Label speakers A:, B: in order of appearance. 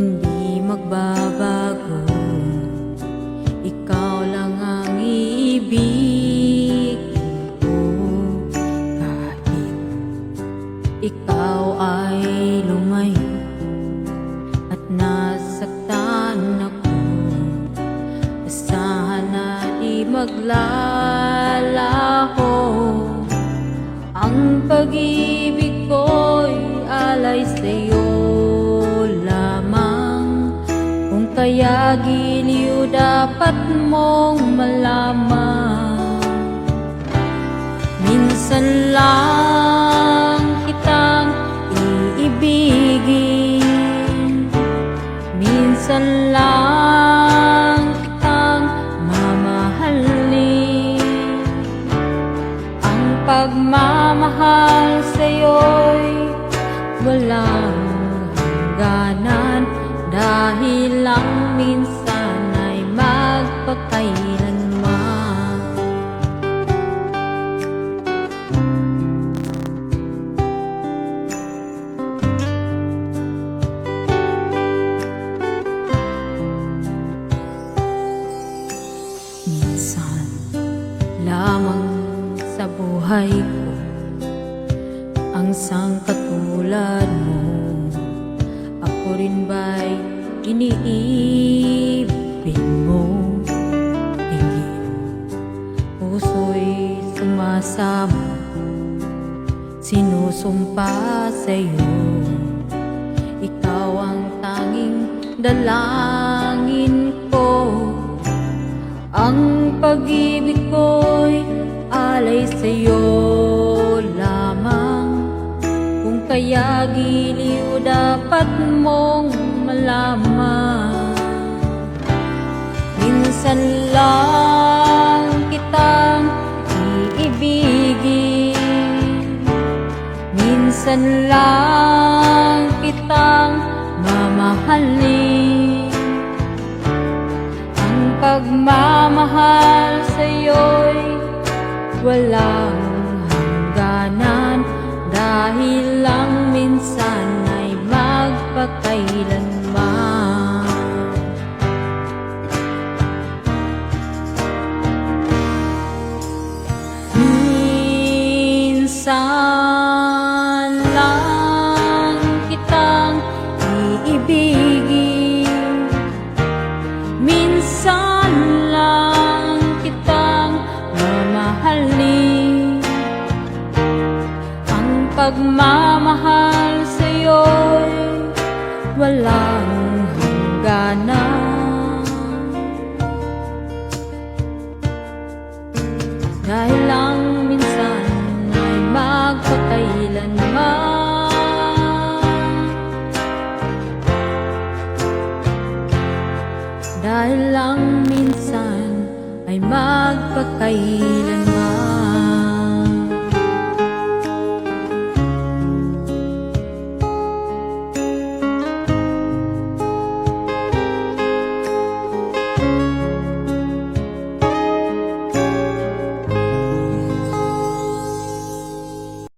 A: hindi magbabago. Ikaw lang ang iibigin ko, kahit ikaw ay lumayo at nasaktan ako. Asahan na di maglalaho, ang pag-ibig ko'y alay sa'yo lamang. Kung kaya giliw dapat mong malaman, minsan lang kitang iibigin, minsan lang kitang mamahalin. Ang pagmamahal sa'yo'y walang hangganan, dahil lang minsan ay magpakailanman. Minsan lamang sa buhay ko ang sangkatulad mo. Ako rin ba'y iniibig mo? Hingin puso'y sumasama, sinusumpa sa'yo. Ikaw ang tanging dalangin ko, ang pag-ibig ko'y alay sa'yo lamang. Kung kaya giliw dapat mong malaman, minsan lang kitang iibigin, minsan lang kitang mamahalin. Ang pagmamahal sa'yo'y walang hangganan, dahil lang minsan ay magpakailanman. Minsan lang kitang iibigin, minsan lang kitang mamahalin. Pagmamahal sa'yo'y walang hangganan, dahil lang minsan ay magpakailanman, dahil lang minsan ay magpakailanman.